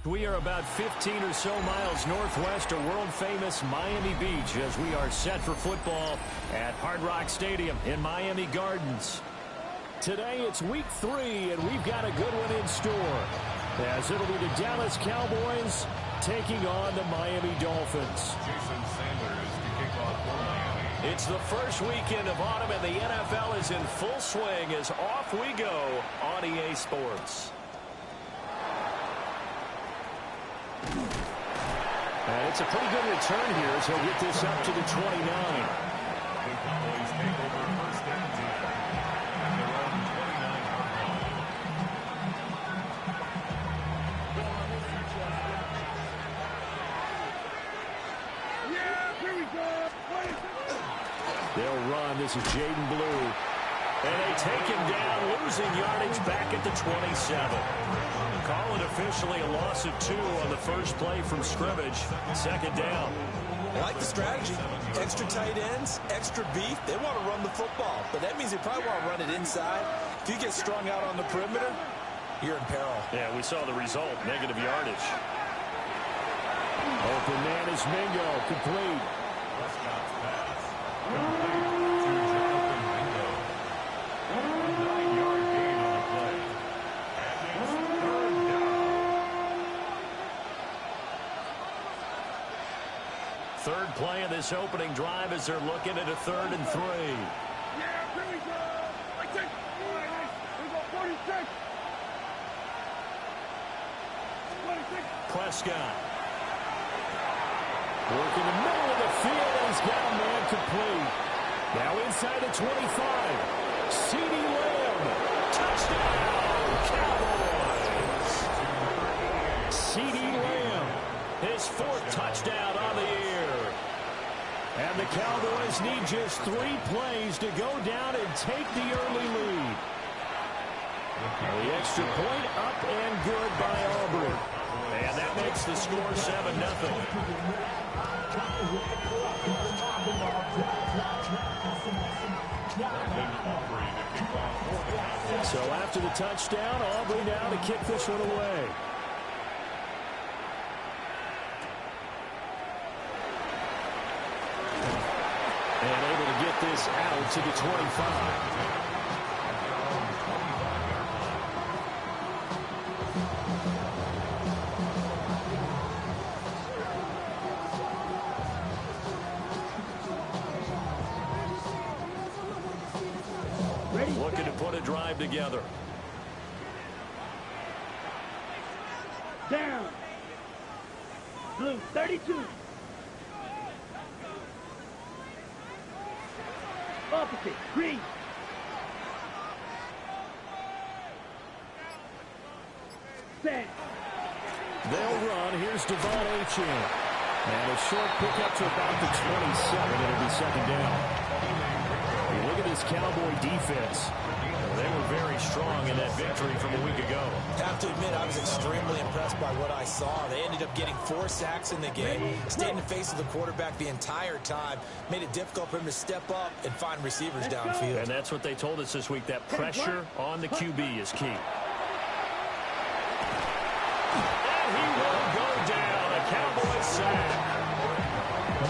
We are about 15 or so miles northwest of world-famous Miami Beach as we are set for football at Hard Rock Stadium in Miami Gardens. Today it's week 3, and we've got a good one in store, as it'll be the Dallas Cowboys taking on the Miami Dolphins. Jason Sanders to kick off for Miami. It's the first weekend of autumn, and the NFL is in full swing as off we go on EA Sports. And it's a pretty good return here as he'll get this up to the 29. The Cowboys take over first and 10 at their own 29-yard line. Yeah, here we go. They'll run. This is Jaden Blue. And they take him down, losing yardage back at the 27. Call it officially a loss of 2 on the first play from scrimmage. Second down. I like the strategy. Extra tight ends, extra beef. They want to run the football, but that means they probably want to run it inside. If you get strung out on the perimeter, you're in peril. Yeah, we saw the result, negative yardage. Open man is Mingo, complete. Prescott's pass. Complete to Jonathan Mingo. A 9-yard gain on the play. And it's third down. Third play of this opening drive as they're looking at a 3rd and 3. Yeah, here we go. I take we go 46. 26. Prescott. Working the middle of the field, and he's got a man complete. Now inside the 25. C.D. Lamb. Touchdown, Cowboys. C.D. Lamb, his 4th touchdown on the year. And the Cowboys need just 3 plays to go down and take the early lead. The extra point up and good by Aubrey. And that makes the score 7-0. So after the touchdown, Aubrey now to kick this one away. And able to get this out to the 25. Looking to put a drive together. Down. Blue, 32. Opposite. Green. Set. They'll run. Here's Devon Achane. And a short pickup to about the 27. It'll be second down. You look at this Cowboy defense. They were very strong in that victory from a week ago. Have to admit, I was extremely impressed by what I saw. They ended up getting 4 sacks in the game, stayed in the face of the quarterback the entire time, made it difficult for him to step up and find receivers downfield. And that's what they told us this week, that pressure on the QB is key. And he will go down, a Cowboy sack.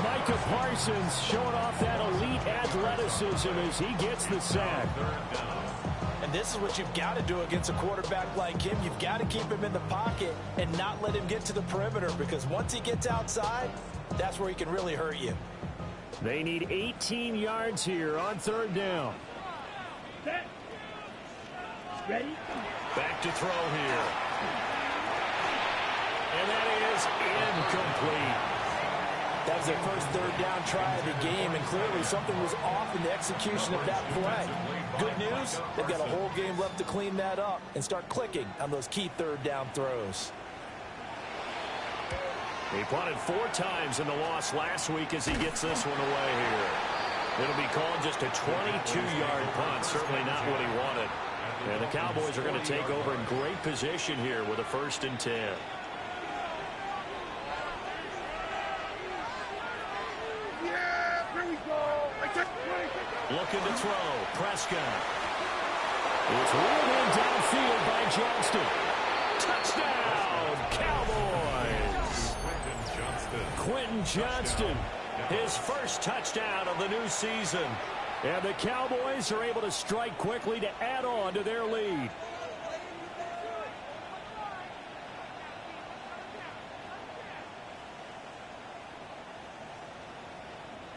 Micah Parsons showing off that elite athleticism as he gets the sack. And this is what you've got to do against a quarterback like him. You've got to keep him in the pocket and not let him get to the perimeter, because once he gets outside, that's where he can really hurt you. They need 18 yards here on third down. Set. Ready? Back to throw here. And that is incomplete. That was their first third down try of the game, and clearly something was off in the execution of that play. Good news, they've got a whole game left to clean that up and start clicking on those key third down throws. He punted 4 times in the loss last week as he gets this one away here. It'll be called just a 22-yard punt, certainly not what he wanted. And the Cowboys are going to take over in great position here with a 1st and 10. Looking to throw. Prescott. It's rolled in downfield by Johnston. Touchdown, Cowboys. Quentin Johnston, his first touchdown of the new season. And the Cowboys are able to strike quickly to add on to their lead.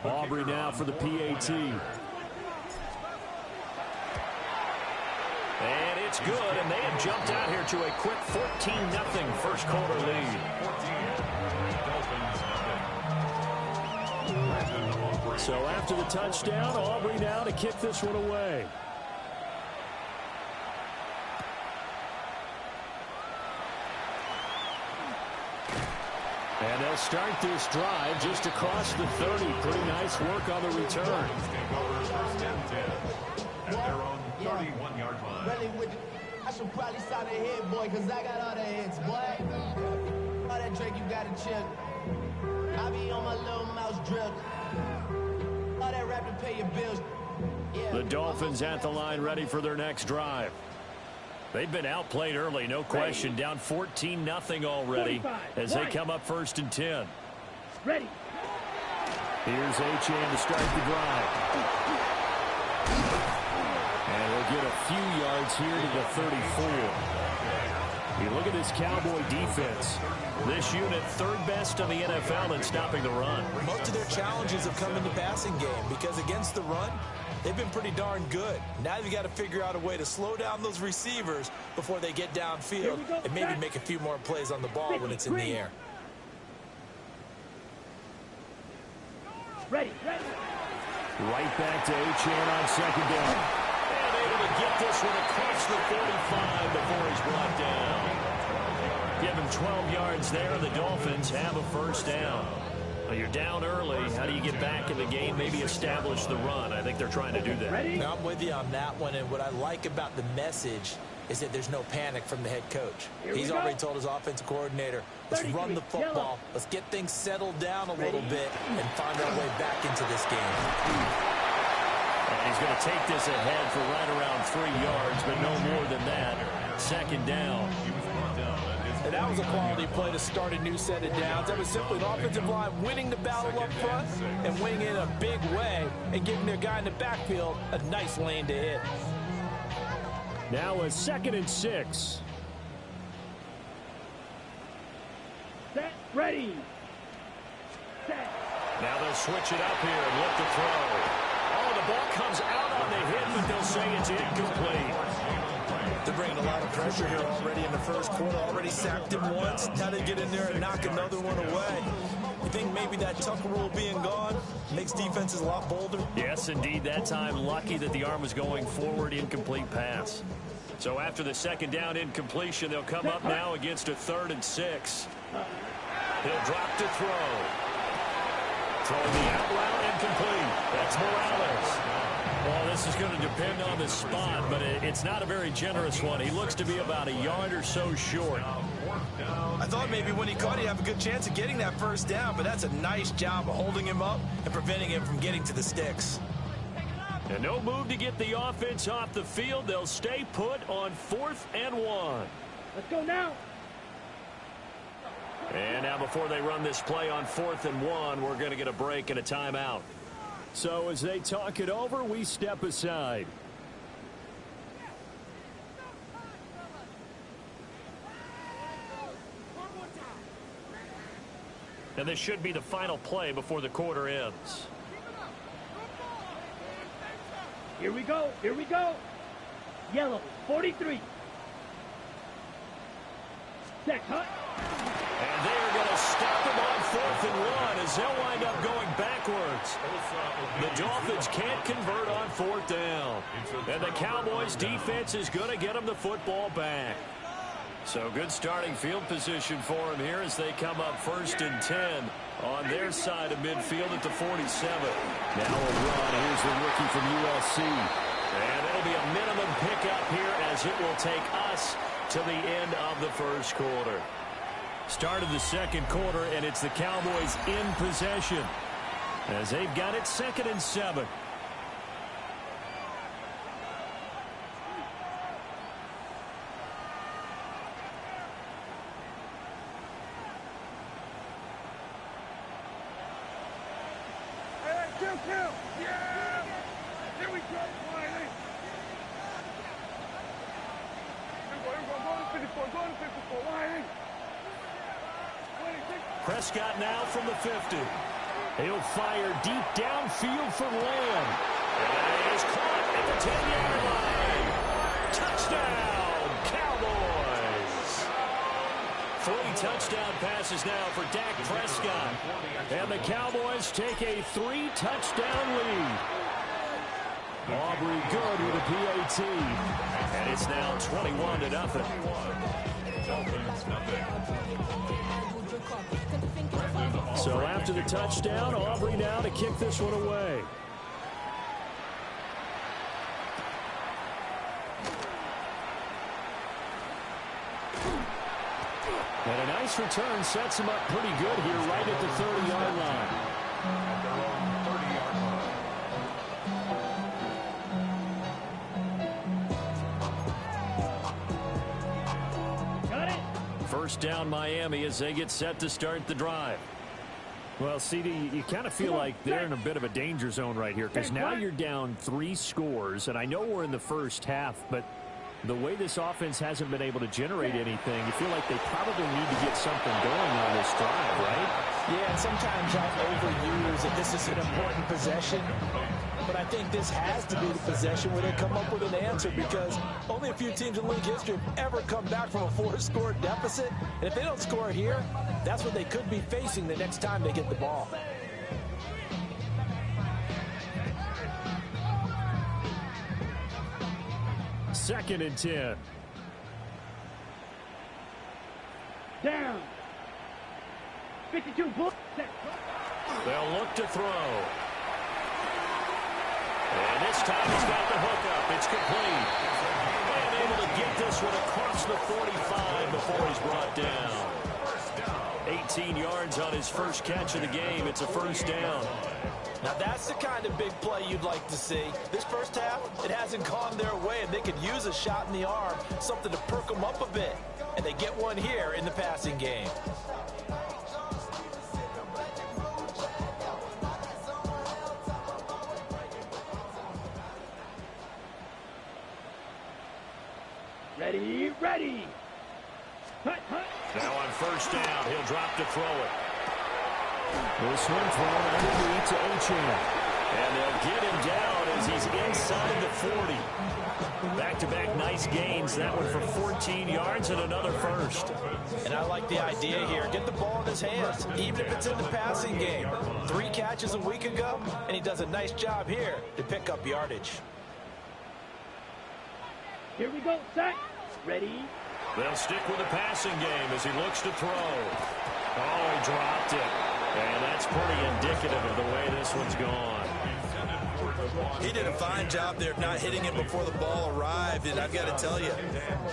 Aubrey now for the PAT. And it's good, and they have jumped out here to a quick 14-0 first quarter lead. So after the touchdown, Aubrey now to kick this one away. And they'll start this drive just across the 30. Pretty nice work on the return. At their own 31-yard line. I should probably sign a hit, boy, because I got all the hits, boy. All that Drake, you got to chill. I be on my little mouse drill. All that rap to pay your bills. Yeah. The Dolphins at the line ready for their next drive. They've been outplayed early, no question. Down 14-0 already as they come up 1st and 10. Ready. Here's Achane to start the drive. And we'll get a few yards here to the 34. You look at this Cowboy defense. This unit, 3rd best in the NFL in stopping the run. Most of their challenges have come in the passing game because against the run, they've been pretty darn good. Now you've got to figure out a way to slow down those receivers before they get downfield and maybe make a few more plays on the ball when it's in the air. Ready. Right back to Achane on 2nd down. And able to get this one across the 45 before he's brought down. Give him 12 yards there. The Dolphins have a 1st down. Well, you're down early. How do you get back in the game? Maybe establish the run. I think they're trying to do that. Now, I'm with you on that one, and what I like about the message is that there's no panic from the head coach. He's already told his offensive coordinator, let's run the football, let's get things settled down a little bit, and find our way back into this game. And he's going to take this ahead for right around 3 yards, but no more than that. 2nd down. And that was a quality play to start a new set of downs. That was simply the offensive line winning the battle up front and winning it in a big way and giving their guy in the backfield a nice lane to hit. Now a 2nd and 6. Set. Ready. Set. Now they'll switch it up here and look to throw. Oh, the ball comes out on the hit, but they'll say it's incomplete. They're bringing a lot of pressure here already in the first quarter. Already sacked him once. Now they get in there and knock another one away. You think maybe that Tucker rule being gone makes defenses a lot bolder? Yes, indeed. That time, lucky that the arm was going forward, incomplete pass. So after the second down incompletion, they'll come up now against a 3rd and 6. He'll drop to throw. Throwing the out route incomplete. That's Morales. Well, this is going to depend on the spot, but it's not a very generous one. He looks to be about a yard or so short. I thought maybe when he caught, he'd have a good chance of getting that first down, but that's a nice job of holding him up and preventing him from getting to the sticks. And no move to get the offense off the field. They'll stay put on 4th and 1. Let's go now. And now before they run this play on 4th and 1, we're going to get a break and a timeout. So as they talk it over, we step aside. And this should be the final play before the quarter ends. Here we go. Here we go. Yellow, 43. Set, cut. And they are going to stop him on 4th and 1 as they'll wind up going backwards. The Dolphins can't convert on 4th down. And the Cowboys defense is going to get them the football back. So good starting field position for him here as they come up 1st and 10 on their side of midfield at the 47. Now a run. Here's the rookie from USC. And it'll be a minimum pickup here as it will take us to the end of the first quarter. Start of the second quarter, and it's the Cowboys in possession as they've got it 2nd and 7. Kill. Yeah. Here we go, Wiley. Here we go. Go to 54. Go to 54. Wiley. Prescott now from the 50. He'll fire deep downfield for Lamb. And it is caught at the 10-yard line. Touchdown, Cowboys. 3 touchdown passes now for Dak Prescott. And the Cowboys take a 3-touchdown lead. Aubrey good with a PAT. And it's now 21-0. So after the touchdown, Aubrey now to kick this one away. And a nice return sets him up pretty good here right at the 30-yard line. First down Miami as they get set to start the drive. Well, CD, you kind of feel like they're in a bit of a danger zone right here because now you're down 3 scores, and I know we're in the first half, but the way this offense hasn't been able to generate anything, you feel like they probably need to get something going on this drive, right? Yeah, and sometimes y'all overuse that this is an important possession. But I think this has to be the possession where they come up with an answer because only a few teams in league history have ever come back from a 4-score deficit. And if they don't score here, that's what they could be facing the next time they get the ball. Second and 10. Down. 52. They'll look to throw. And this time he's got the hook up. It's complete. And able to get this one across the 45 before he's brought down. 18 yards on his first catch of the game. It's a first down. Now that's the kind of big play you'd like to see. This first half, it hasn't gone their way, and they could use a shot in the arm, something to perk them up a bit. And they get one here in the passing game. Ready. Hut. Now on first down, he'll drop to throw it. This one thrown underneath to Achane. And they'll get him down as as he's inside the 40. Back-to-back nice gains. That one for 14 yards and another first. And I like the idea here. Get the ball in his hands, even if it's in the passing game. 3 catches a week ago, and he does a nice job here to pick up yardage. Here we go, set, ready. They'll stick with the passing game as he looks to throw. Oh, he dropped it. And that's pretty indicative of the way this one's gone. He did a fine job there of not hitting it before the ball arrived, and I've got to tell you,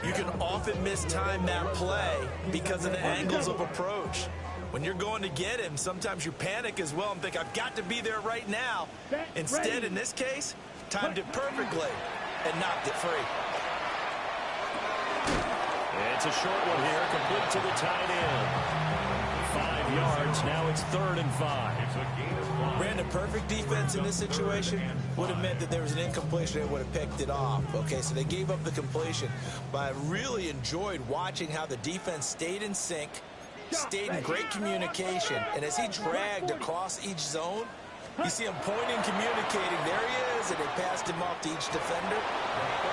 you can often mistime that play because of the angles of approach. When you're going to get him, sometimes you panic as well and think, I've got to be there right now. Instead, in this case, timed it perfectly and knocked it free. It's a short one here, complete to the tight end. 5 yards, now it's 3rd and 5. Brandon, perfect defense in this situation would have meant that there was an incompletion and would have picked it off. Okay, so they gave up the completion, but I really enjoyed watching how the defense stayed in sync, stayed in great communication, and as he dragged across each zone, you see him pointing, communicating. There he is, and they passed him off to each defender.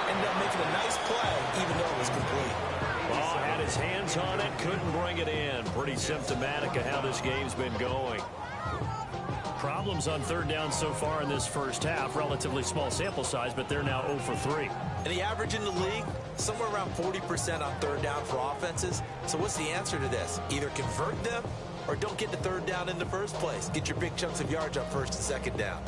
Ended up making a nice play, even though it was complete. Ball had his hands on it, couldn't bring it in. Pretty symptomatic of how this game's been going. Problems on 3rd down so far in this first half. Relatively small sample size, but they're now 0 for 3. And the average in the league, somewhere around 40% on 3rd down for offenses. So what's the answer to this? Either convert them or don't get to 3rd down in the first place. Get your big chunks of yards up 1st and 2nd down.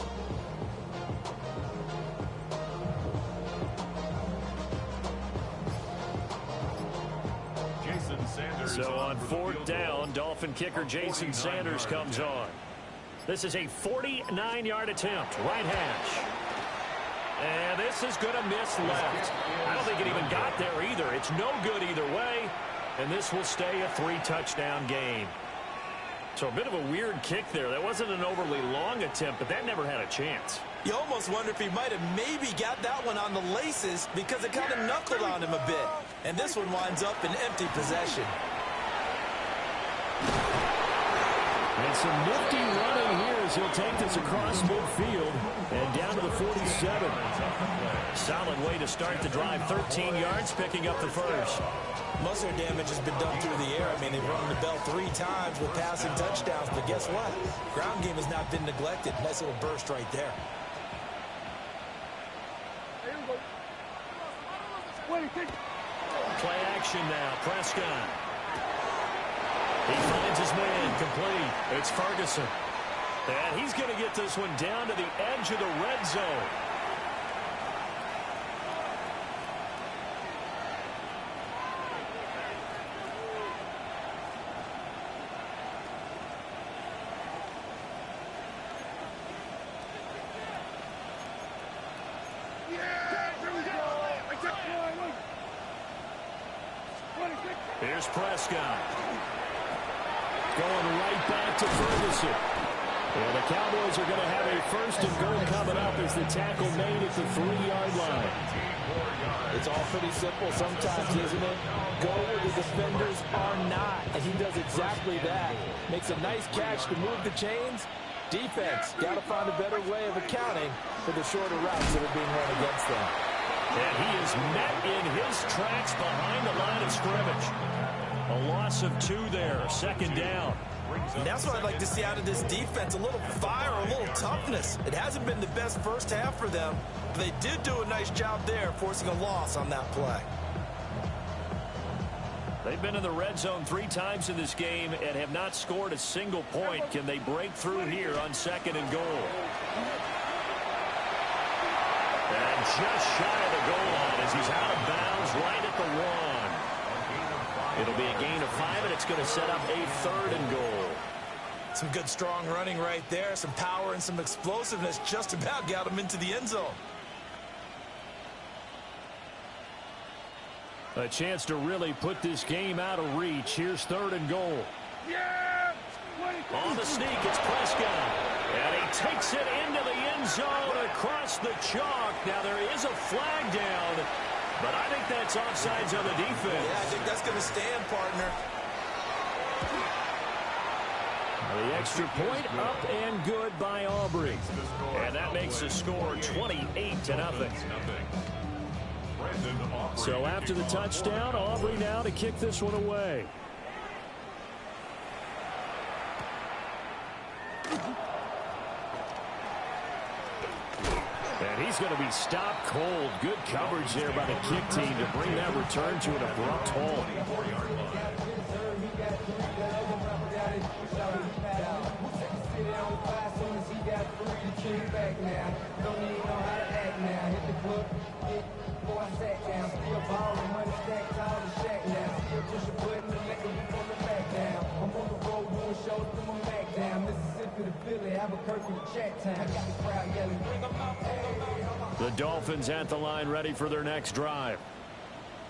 So on 4th down, Dolphin kicker Jason Sanders comes on. This is a 49-yard attempt, right hash. And this is going to miss left. I don't think it even got there either. It's no good either way. And this will stay a 3-touchdown game. So a bit of a weird kick there. That wasn't an overly long attempt, but that never had a chance. You almost wonder if he might have maybe got that one on the laces because it kind of knuckled on him a bit. And this one winds up in empty possession. And some nifty running here as he'll take this across midfield and down to the 47. Solid way to start the drive. 13 yards, picking up the first. Most of their damage has been done through the air. I mean, they've rung the bell 3 times with passing touchdowns, but guess what? Ground game has not been neglected. Nice little burst right there. Play action now. Prescott. He finds his man complete. It's Ferguson. And he's going to get this one down to the edge of the red zone. Here's Prescott. Going right back to Ferguson. Well, the Cowboys are going to have a 1st and goal coming up as the tackle made at the 3-yard line. It's all pretty simple sometimes, isn't it? Go where the defenders are not, and he does exactly that. Makes a nice catch to move the chains. Defense, got to find a better way of accounting for the shorter routes that are being run against them. And he is met in his tracks behind the line of scrimmage. A loss of 2 there, 2nd down. And that's what I'd like to see out of this defense, a little fire, a little toughness. It hasn't been the best first half for them, but they did do a nice job there, forcing a loss on that play. They've been in the red zone 3 times in this game and have not scored a single point. Can they break through here on 2nd and goal? And just shy of the goal line as he's out of bounds right at the 1. It'll be a gain of 5, and it's going to set up a 3rd and goal. Some good strong running right there, some power and some explosiveness just about got him into the end zone. A chance to really put this game out of reach. Here's 3rd and goal. Yeah! On the sneak, it's Prescott. And he takes it into the end zone across the chalk. Now there is a flag down, but I think that's offsides on the defense. Yeah, I think that's going to stand, partner. The extra point up and good by Aubrey. And that that makes the score 28-0. So after the touchdown, Aubrey now to kick this one away. And he's going to be stopped cold. Good coverage there by the kick team to bring that return to an abrupt halt. The Dolphins at the line, ready for their next drive.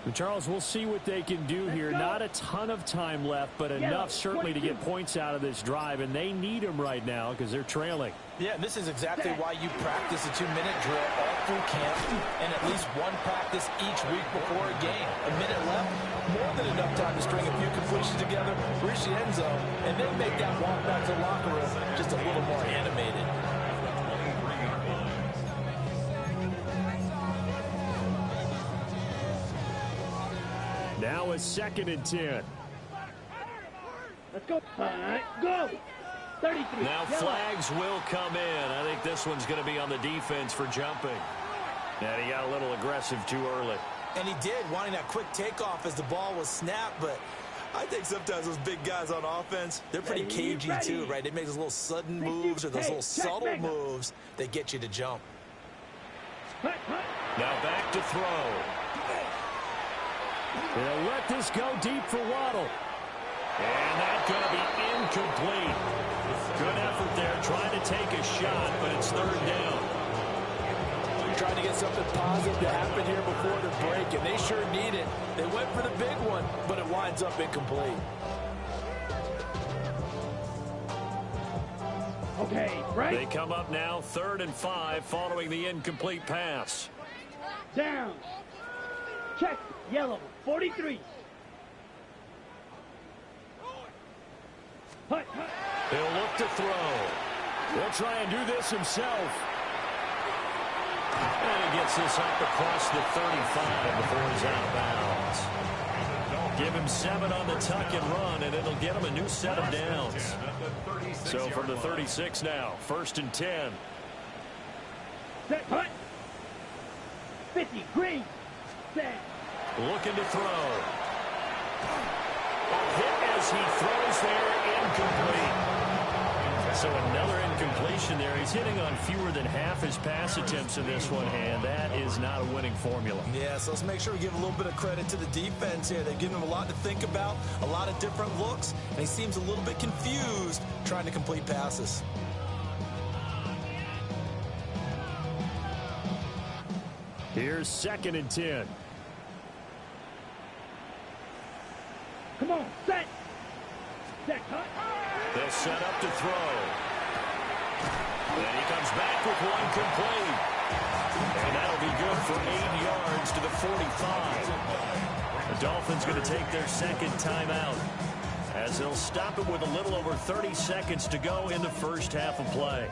And Charles, we'll see what they can do here. Not a ton of time left, but enough certainly to get points out of this drive, and they need them right now because they're trailing. Yeah, and this is exactly why you practice a 2-minute drill all through camp and at least one practice each week before a game. A minute left, more than enough time to string a few completions together, reach the end zone, and then make that walk back to the locker room just a little more animated. Now a 2nd and 10. Let's go. All right, go. 33. Now flags will come in. I think this one's going to be on the defense for jumping. And he got a little aggressive too early. And he did, wanting that quick takeoff as the ball was snapped, but I think sometimes those big guys on offense, they're pretty cagey too, right? They make those little sudden moves or those little subtle moves that get you to jump. Now back to throw. They'll let this go deep for Waddle. And that's going to be incomplete. Good effort there trying to take a shot, but it's 3rd down. Trying to get something positive to happen here before the break, and they sure need it. They went for the big one, but it winds up incomplete. Okay, right. They come up now 3rd and 5 following the incomplete pass. Down. Check. Yellow. 43. Hut. He'll look to throw. He'll try and do this himself. And he gets this up across the 35 before he's out of bounds. Give him 7 on the tuck and run, and it'll get him a new set of downs. So from the 36 now, 1st and 10. Set. Hut. 50. Green. Set. Looking to throw. A hit as he throws there, incomplete. So another incompletion there. He's hitting on fewer than half his pass attempts in this one, and that is not a winning formula. Yeah, so let's make sure we give a little bit of credit to the defense here. They've given him a lot to think about, a lot of different looks, and he seems a little bit confused trying to complete passes. Here's 2nd and 10. Come on, set. Set, cut. They'll set up to throw. And he comes back with one complete. And that'll be good for 8 yards to the 45. The Dolphins going to take their 2nd timeout as they'll stop it with a little over 30 seconds to go in the first half of play.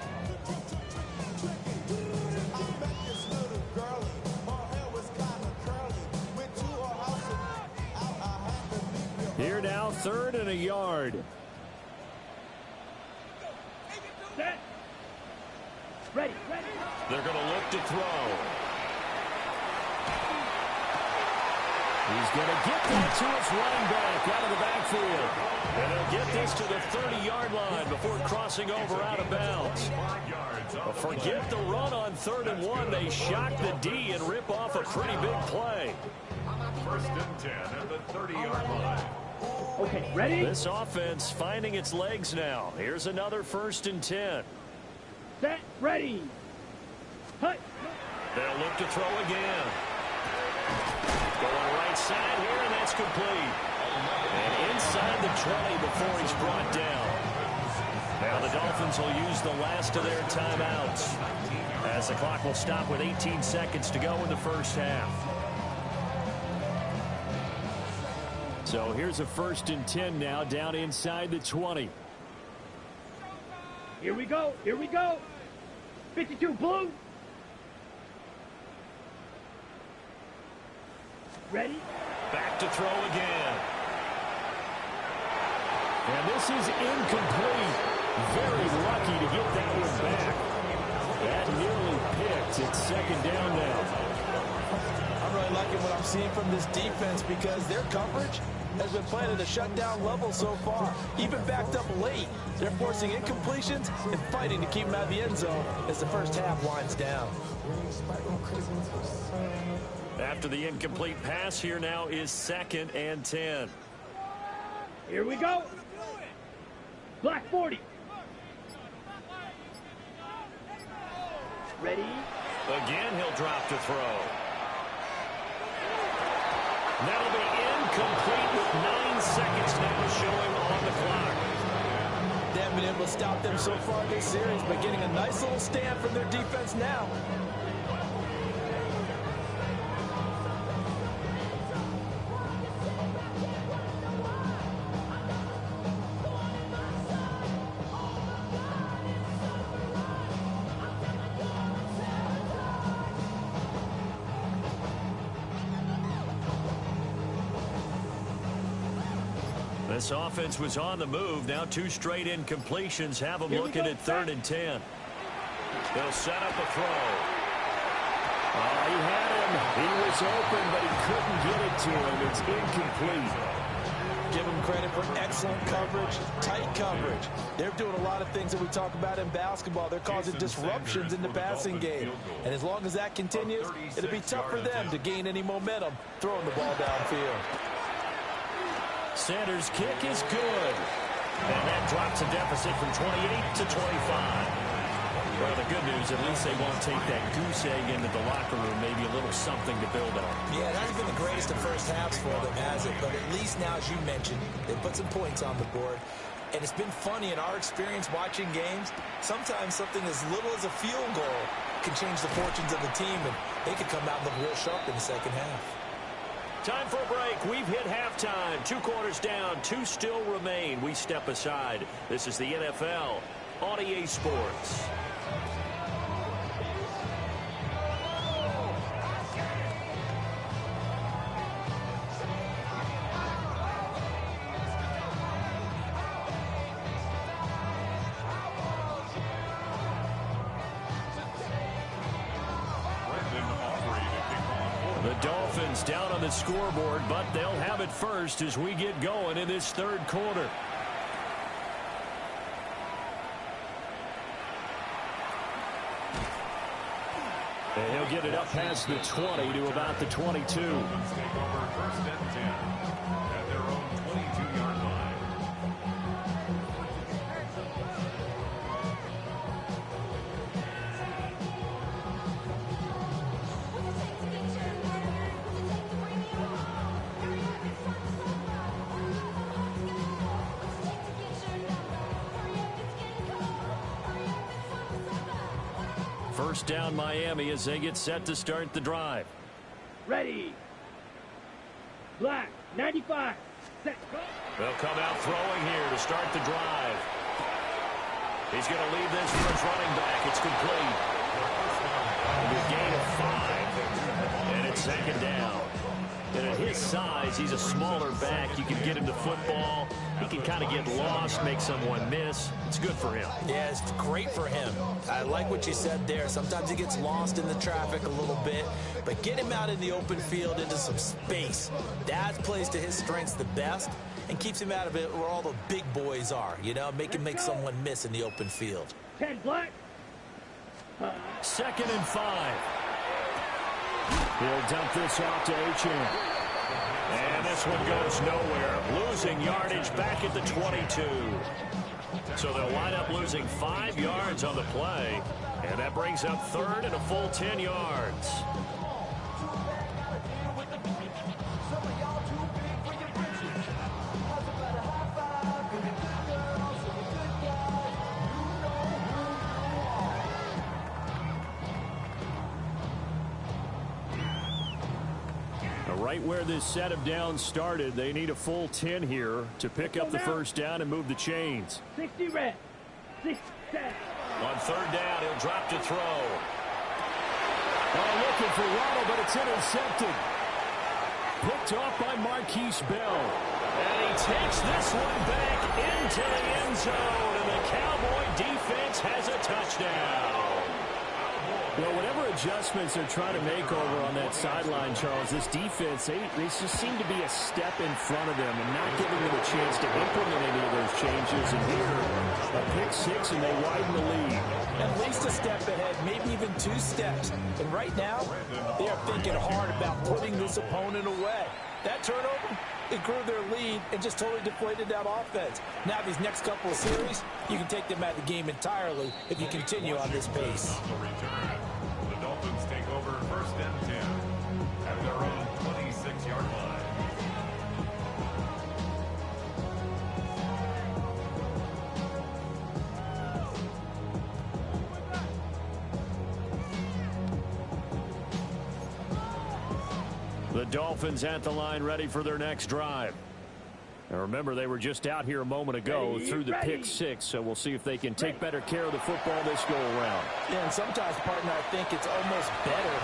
Here now, 3rd and a yard. Set. Ready. They're going to look to throw. He's going to get that to his running back out of the backfield. And they'll get this to the 30-yard line before crossing over out of bounds. But forget the run on 3rd and 1. They shock the D and rip off a pretty big play. 1st and 10 at the 30-yard line. Okay, ready? This offense finding its legs now. Here's another 1st and 10. Set. Ready. Hut. They'll look to throw again. Going right side here, and that's complete. And inside the 20 before he's brought down. Now the Dolphins will use the last of their timeouts as the clock will stop with 18 seconds to go in the first half. So here's a 1st and 10 now down inside the 20. Here we go. 52 blue. Ready? Back to throw again. And this is incomplete. Very lucky to get that one back. That nearly picked. It's second down now. I'm really liking what I'm seeing from this defense because their coverage has been playing at a shutdown level so far. Even backed up late, they're forcing incompletions and fighting to keep them out of the end zone as the first half winds down. After the incomplete pass, here now is 2nd and 10. Here we go. Black 40. Ready? Again, he'll drop to throw. That'll be incomplete with 9 seconds now showing on the clock. They haven't been able to stop them so far this series, but getting a nice little stand from their defense now. This offense was on the move. Now 2 straight incompletions have them looking at 3rd and 10. They'll set up a throw. Oh, he had him. He was open, but he couldn't get it to him. It's incomplete. Give them credit for excellent coverage, tight coverage. They're doing a lot of things that we talk about in basketball. They're causing disruptions in the passing game. And as long as that continues, it'll be tough for them to gain any momentum throwing the ball downfield. Sanders' kick is good. And that drops a deficit from 28 to 25. Well, the good news, at least they won't take that goose egg into the locker room. Maybe a little something to build on. Yeah, it hasn't been the greatest of first halves for them, has it? But at least now, as you mentioned, they put some points on the board. And it's been funny in our experience watching games. Sometimes something as little as a field goal can change the fortunes of the team, and they could come out and look real sharp in the second half. Time for a break. We've hit halftime. 2 quarters down. 2 still remain. We step aside. This is the NFL on EA Sports. The Dolphins down on the scoreboard, but they'll have it first as we get going in this 3rd quarter. And he'll get it up past the 20 to about the 22. Take over 1st and 10 at their own 22-yard line. First down Miami as they get set to start the drive. Ready. Black 95. Set. Go. They'll come out throwing here to start the drive. He's going to leave this for his running back. It's complete. A gain of 5. And it's 2nd down. And at his size, he's a smaller back. You can get him to football. He can kind of get lost, make someone miss. It's good for him. Yeah, it's great for him. I like what you said there. Sometimes he gets lost in the traffic a little bit, but get him out in the open field into some space. That plays to his strengths the best and keeps him out of it where all the big boys are, you know, make him make someone miss in the open field. 10 black. 2nd and 5. He'll dump this off to Achane. And this one goes nowhere. Losing yardage back at the 22. So they'll line up losing 5 yards on the play. And that brings up 3rd and a full 10 yards. Right where this set of downs started, they need a full 10 here to pick up the first down and move the chains. 60 red. 6 set. On third down, he'll drop to throw. Looking for Waddle, but it's intercepted. Picked off by Marquise Bell. And he takes this one back into the end zone, and the Cowboy defense has a touchdown. Well, whatever adjustments they're trying to make over on that sideline, Charles, this defense, they just seem to be a step in front of them and not giving them a chance to implement any of those changes. And here, a pick six, and they widen the lead. At least a step ahead, maybe even 2 steps. And right now, they are thinking hard about putting this opponent away. That turnover, it grew their lead and just totally deflated that offense. Now these next couple of series, you can take them out of the game entirely if you continue on this pace. The Dolphins take over first and 10 at their own 26-yard line. The Dolphins at the line, ready for their next drive. Now remember, they were just out here a moment ago through the pick six, so we'll see if they can take better care of the football this go-around. Yeah, and sometimes, partner, I think it's almost better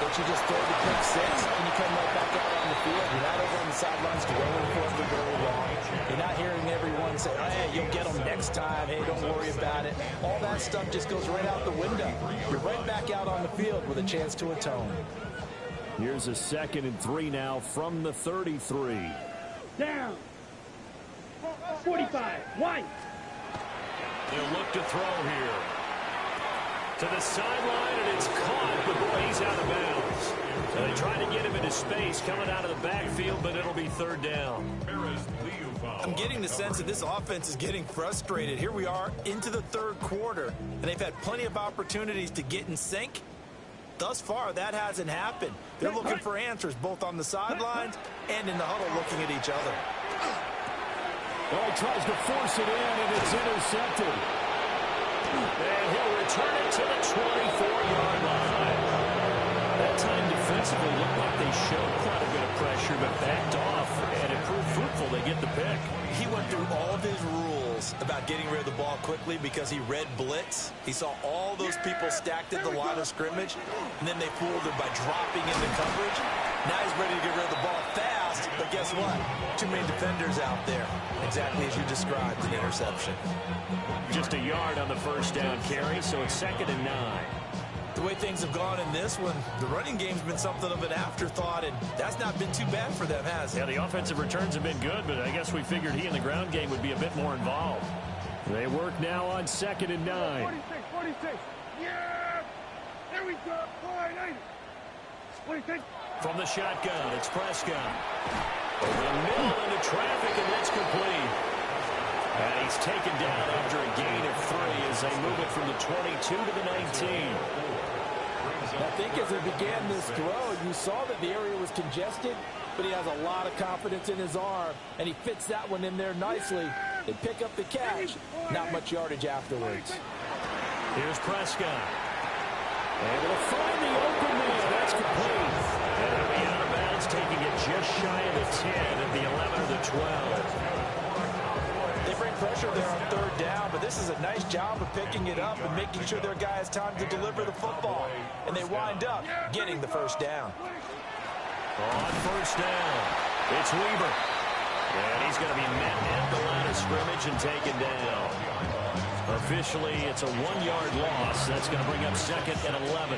that you just throw the pick six and you come right back out on the field. You're not over on the sidelines dwelling for it to go wrong. You're not hearing everyone say, oh, hey, you'll get them next time. Hey, don't worry about it. All that stuff just goes right out the window. You're right back out on the field with a chance to atone. Here's a 2nd and 3 now from the 33. Down. 45. White. He'll look to throw here. To the sideline, and it's caught, but boy, he's out of bounds. So they try to get him into space coming out of the backfield, but it'll be 3rd down. I'm getting the sense that this offense is getting frustrated. Here we are into the 3rd quarter, and they've had plenty of opportunities to get in sync. Thus far, that hasn't happened. They're looking for answers both on the sidelines and in the huddle looking at each other. Well, he tries to force it in, and it's intercepted. And he'll return it to the 24-yard line. That time defensively looked like they showed quite a bit of pressure, but backed off, and it proved fruitful. They get the pick. He went through all of his rules about getting rid of the ball quickly because he read blitz. He saw all those people stacked at the line of scrimmage, and then they fooled him by dropping into coverage. Now he's ready to get rid of the ball fast, but guess what? Too many defenders out there. Exactly as you described, an interception. Just a yard on the 1st down carry, so it's 2nd and 9. The way things have gone in this one, the running game's been something of an afterthought, and that's not been too bad for them, has it? Yeah, the offensive returns have been good, but I guess we figured he in the ground game would be a bit more involved. They work now on 2nd and 9. 46. Yeah. There we go. 46. From the shotgun, it's Prescott. Over the middle into traffic, and that's complete. And he's taken down after a gain of 3 as they move it from the 22 to the 19. I think as he began this throw, you saw that the area was congested, but he has a lot of confidence in his arm, and he fits that one in there nicely. They pick up the catch. Not much yardage afterwards. Here's Prescott. Able to find the open man. That's complete. And it'll be out of bounds, taking it just shy of the 10 at the 11 or the 12. They bring pressure there on 3rd down, but this is a nice job of picking it up and making sure their guy has time to deliver the football. And they wind up getting the 1st down. On 1st down, it's Weaver. And he's going to be met at the line of scrimmage and taken down. Officially, it's a 1-yard loss. That's going to bring up 2nd and 11.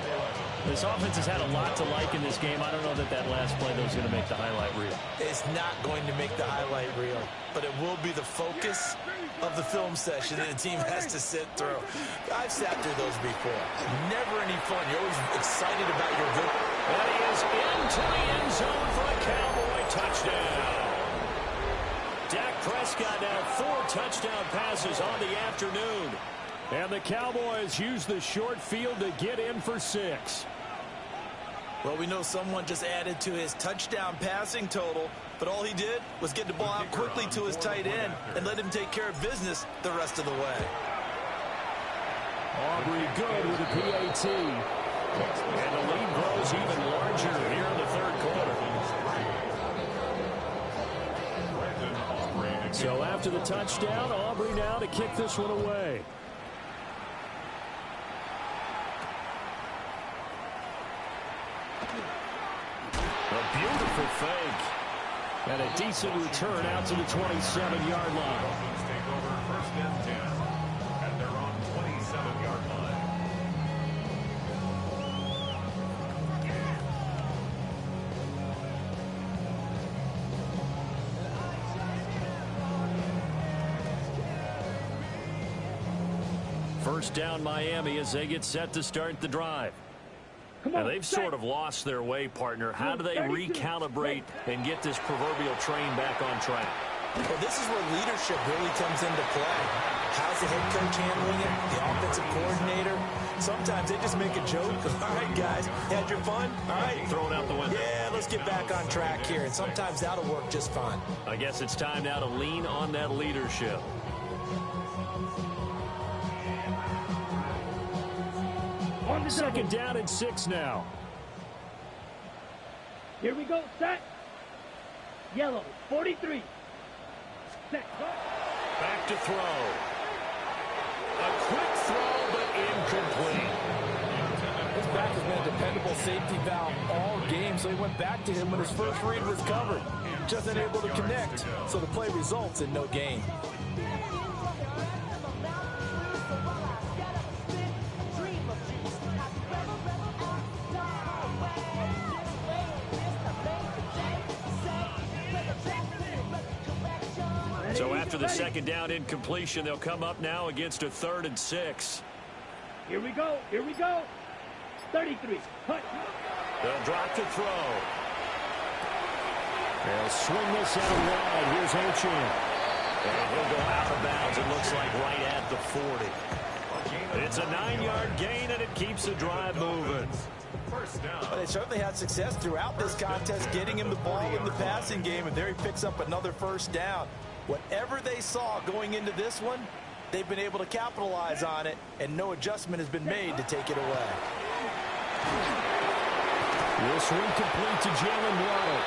This offense has had a lot to like in this game. I don't know that that last play, though, is going to make the highlight reel. It's not going to make the highlight reel, but it will be the focus of the film session that the team has to sit through. I've sat through those before. Never any fun. You're always excited about your good. And he is into the end zone for a Cowboy touchdown. Dak Prescott now 4 touchdown passes on the afternoon. And the Cowboys use the short field to get in for 6. Well, we know someone just added to his touchdown passing total, but all he did was get the ball out quickly to his tight end and let him take care of business the rest of the way. Aubrey good with a PAT. And the lead grows even larger here in the 3rd quarter. So after the touchdown, Aubrey now to kick this one away. A beautiful fake. And a decent return out to the 27-yard line. Dolphins take over 1st and 10 at their own 27-yard line. First down Miami as they get set to start the drive. Now they've sort of lost their way, partner. How do they recalibrate and get this proverbial train back on track? Well, this is where leadership really comes into play. How's the head coach handling it? The offensive coordinator? Sometimes they just make a joke. All right, guys, had your fun? All right. Throw it out the window. Yeah, let's get back on track here. And sometimes that'll work just fine. I guess it's time now to lean on that leadership. Second down and 6 now. Here we go, set. Yellow, 43. Set. Back to throw. A quick throw, but incomplete. His back has been a dependable safety valve all game, so he went back to him when his first read was covered. Just unable to connect, so the play results in no gain. So after the second down incompletion, they'll come up now against a 3rd and 6. Here we go, here we go. 33. Cut. They'll drop to throw. They'll swing this out wide. Here's Ochan. And he'll go out of bounds, it looks like right at the 40. It's a 9-yard gain, and it keeps the drive moving. First down. Well, they certainly had success throughout this contest, getting him the ball in the passing game, and there he picks up another first down. Whatever they saw going into this one, they've been able to capitalize on it, and no adjustment has been made to take it away. This one complete to Jalen Waddle.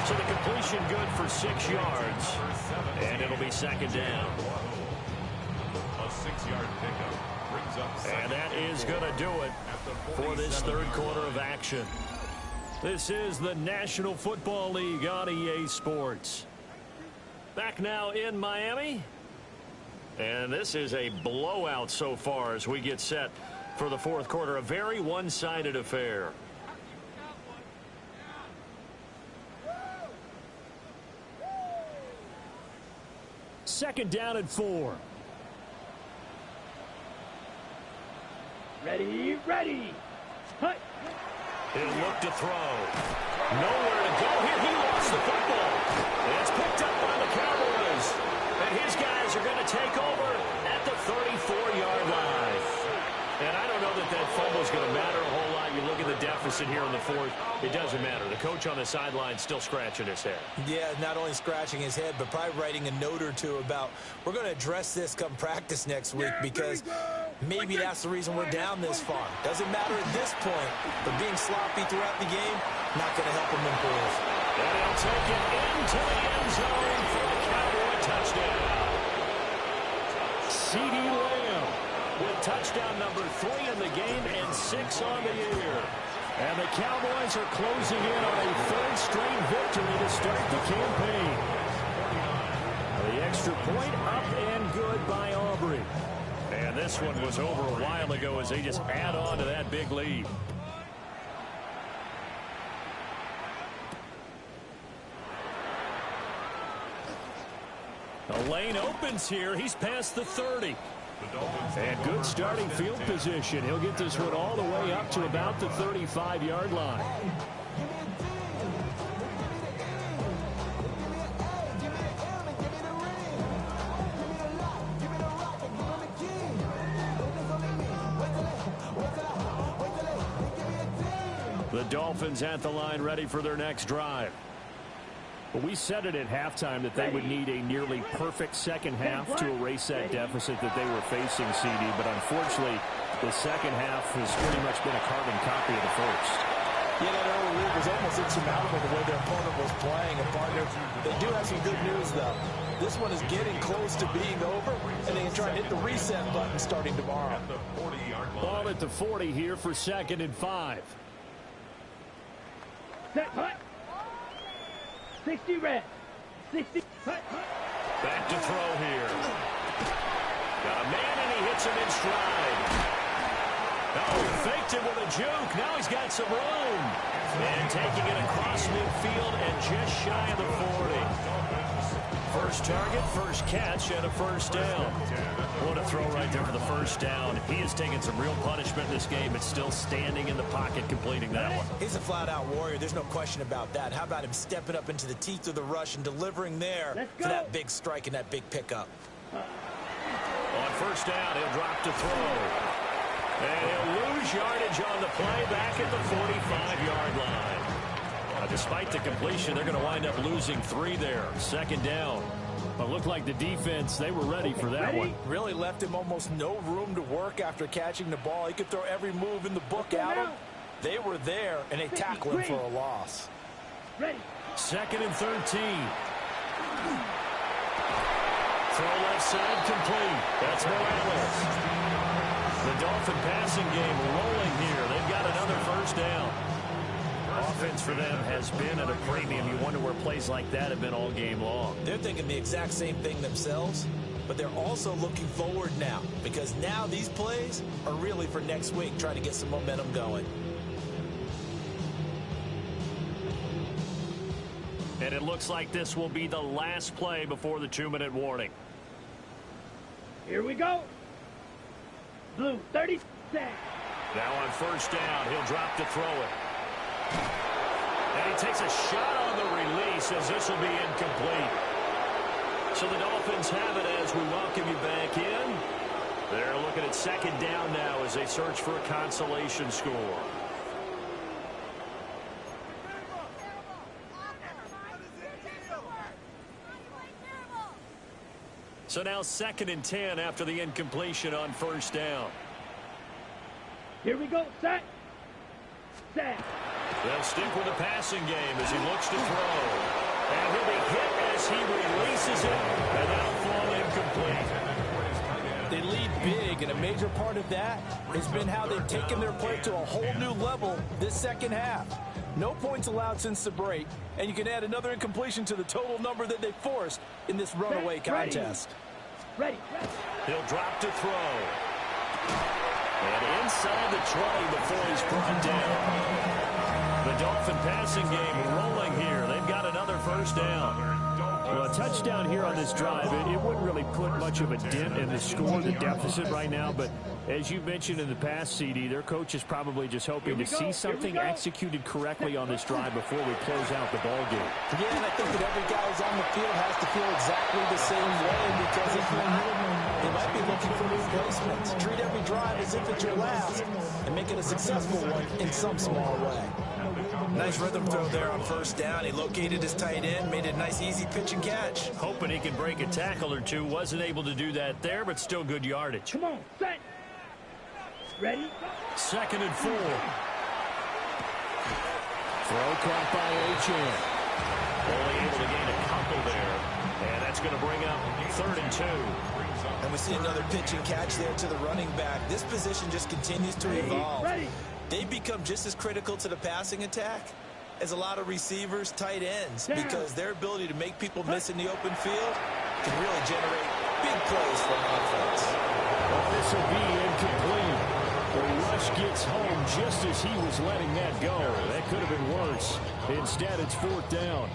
So the completion good for 6 yards, and it'll be second down. A 6-yard pickup brings up second. And that is going to do it for this third quarter of action. This is the National Football League on EA Sports. Back now in Miami. And this is a blowout so far as we get set for the fourth quarter. A very one-sided affair. Second down and 4. Ready, ready. Cut. He'll look to throw. Nowhere to go here. He lost the football. It's picked up by the Cowboys. And his guys are going to take over at the 34-yard line. And I don't know that that fumble is going to matter a whole lot. You look at the deficit here in the fourth. It doesn't matter. The coach on the sideline still scratching his head. Yeah, not only scratching his head, but probably writing a note or two about, we're going to address this come practice next week because maybe that's the reason we're down this far. Doesn't matter at this point, but being sloppy throughout the game, not going to help him improve. And he'll take it into the end zone for the Cowboy touchdown. CeeDee Lamb with touchdown number 3 in the game and 6 on the year. And the Cowboys are closing in on a third straight victory to start the campaign. The extra point up and good by Aubrey. And this one was over a while ago as they just add on to that big lead. The lane opens here. He's past the 30. And good starting field position. He'll get this one all the way up to about the 35-yard line. The Dolphins at the line ready for their next drive. Well, we said it at halftime that they would need a nearly perfect second half to erase that deficit that they were facing, CD. But unfortunately, the second half has pretty much been a carbon copy of the first. Yeah, that early lead was almost insurmountable the way their opponent was playing. And partner, they do have some good news, though. This one is getting close to being over, and they can try and hit the reset button starting tomorrow. Ball at the 40 here for 2nd and 5. Set, hut. 60 red. 60, hut, hut. Back to throw here. Got a man, and he hits him in stride. Oh, faked it with a juke. Now he's got some room. And taking it across midfield and just shy of the 40. First target, first catch, and a first down. What a throw right there for the first down. He has taken some real punishment in this game, but still standing in the pocket completing that one. He's a flat-out warrior. There's no question about that. How about him stepping up into the teeth of the rush and delivering there for that big strike and that big pickup? On first down, he'll drop to throw. And he'll lose yardage on the play back at the 45-yard line. Despite the completion, they're going to wind up losing 3 there. Second down. But it looked like the defense, they were ready for that one. Really left him almost no room to work after catching the ball. He could throw every move in the book at him. They were there, and they tackled him for a loss. Ready. Second and 13. Throw left side complete. That's Morales. The Dolphin passing game rolling here. They've got another first down. Offense for them has been at a premium. You wonder where plays like that have been all game long. They're thinking the exact same thing themselves, but they're also looking forward now because now these plays are really for next week, trying to get some momentum going. And it looks like this will be the last play before the 2-minute warning. Here we go. Blue, 30 seconds. Now on first down, he'll drop to throw it. And he takes a shot on the release as this will be incomplete. So the Dolphins have it as we welcome you back in. They're looking at second down now as they search for a consolation score. So now second and 10 after the incompletion on first down. Here we go. Set. Set. They'll stick with the passing game as he looks to throw. And he'll be hit as he releases it. And that'll fall incomplete. They lead big, and a major part of that has been how they've taken their play to a whole new level this second half. No points allowed since the break, and you can add another incompletion to the total number that they forced in this runaway contest. Ready. He'll drop to throw. And inside the 20 before he's brought down. The Dolphin passing game rolling here. They've got another first down. Well, a touchdown here on this drive, it wouldn't really put much of a dent in the score, the deficit right now. But as you mentioned in the past, CD, their coach is probably just hoping to see something executed correctly on this drive before we close out the ball game. Yeah, and I think that every guy who's on the field has to feel exactly the same way, because if not, they might be looking for replacements. Treat every drive as if it's your last and make it a successful one in some small way. Nice rhythm throw there on first down. He located his tight end, made a nice easy pitch and catch. Hoping he can break a tackle or two. Wasn't able to do that there, but still good yardage. Come on, set. Ready. Second and 4. Throw caught by Achane. Only able to gain a couple there. And that's going to bring up third and 2. And we see another pitch and catch there to the running back. This position just continues to evolve. They've become just as critical to the passing attack as a lot of receivers, tight ends, because their ability to make people miss in the open field can really generate big plays for an offense. Well, this will be incomplete. The rush gets home just as he was letting that go. That could have been worse. Instead, it's fourth down.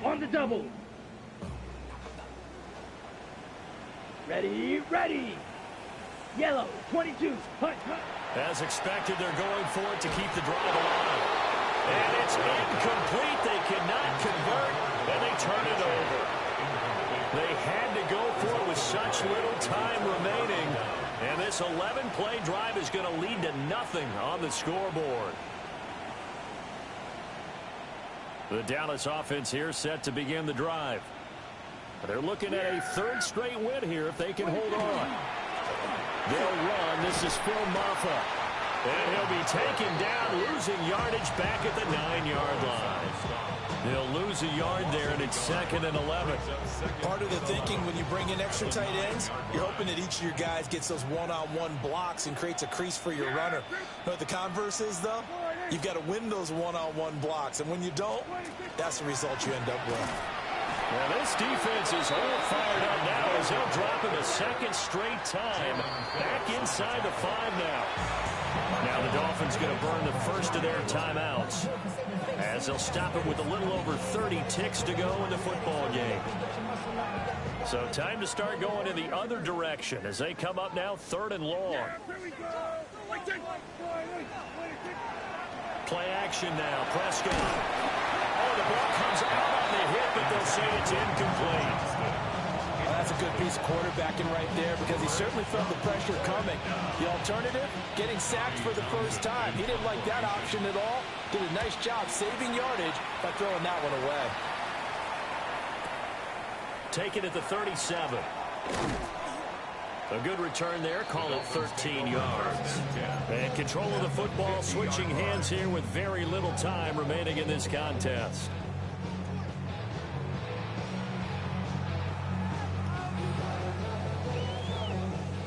On the double. Ready. Yellow, 22. Hut. As expected, they're going for it to keep the drive alive. And it's incomplete. They cannot convert, and they turn it over. They had to go for it with such little time remaining. And this 11-play drive is going to lead to nothing on the scoreboard. The Dallas offense here set to begin the drive. They're looking at a third straight win here if they can hold on. They'll run. This is Phil Maffa. And he'll be taken down, losing yardage back at the 9-yard line. They'll lose a yard there, and it's 2nd and 11. Part of the thinking when you bring in extra tight ends, you're hoping that each of your guys gets those one-on-one blocks and creates a crease for your runner. You know what the converse is, though? You've got to win those one-on-one blocks, and when you don't, that's the result you end up with. Well, this defense is all fired up now as they'll drop it a second straight time. Back inside the 5 now. Now the Dolphins going to burn the first of their timeouts as they'll stop it with a little over 30 ticks to go in the football game. So time to start going in the other direction as they come up now 3rd and long. Play action now. Prescott. Oh, the ball comes out on the hit, but they'll say it's incomplete. That's a good piece of quarterbacking right there because he certainly felt the pressure coming. The alternative, getting sacked for the first time. He didn't like that option at all. Did a nice job saving yardage by throwing that one away. Take it at the 37. A good return there. Call it 13 yards. And control of the football switching hands here with very little time remaining in this contest.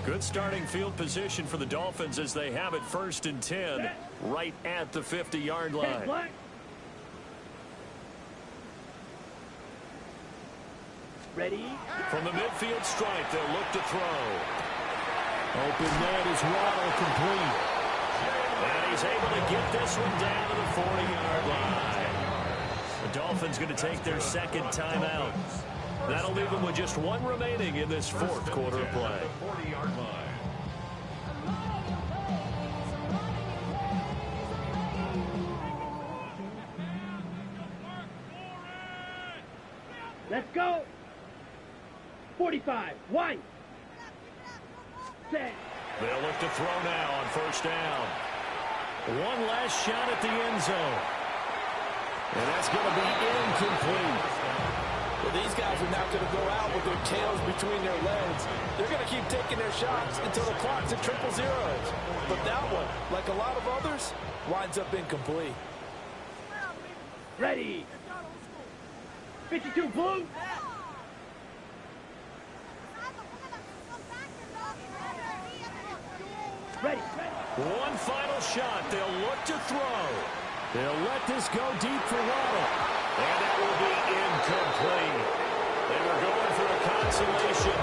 Good starting field position for the Dolphins as they have it 1st and 10 right at the 50-yard line. Ready? From the midfield stripe, they'll look to throw. Open net is Waddle, complete. And he's able to get this one down to the 40-yard line. The Dolphins going to take their 2nd timeout. That'll leave them with just 1 remaining in this 4th quarter of play. 40-yard line. Let's go. 45. 1. Set. They'll look to throw now on 1st down. One last shot at the end zone. And that's going to be incomplete. Well, these guys are not going to go out with their tails between their legs. They're going to keep taking their shots until the clock's at 000. But that one, like a lot of others, winds up incomplete. Ready. 52 blue. Ready. One final shot. They'll look to throw. They'll let this go deep for Waddle. And that will be incomplete. They were going for a consolation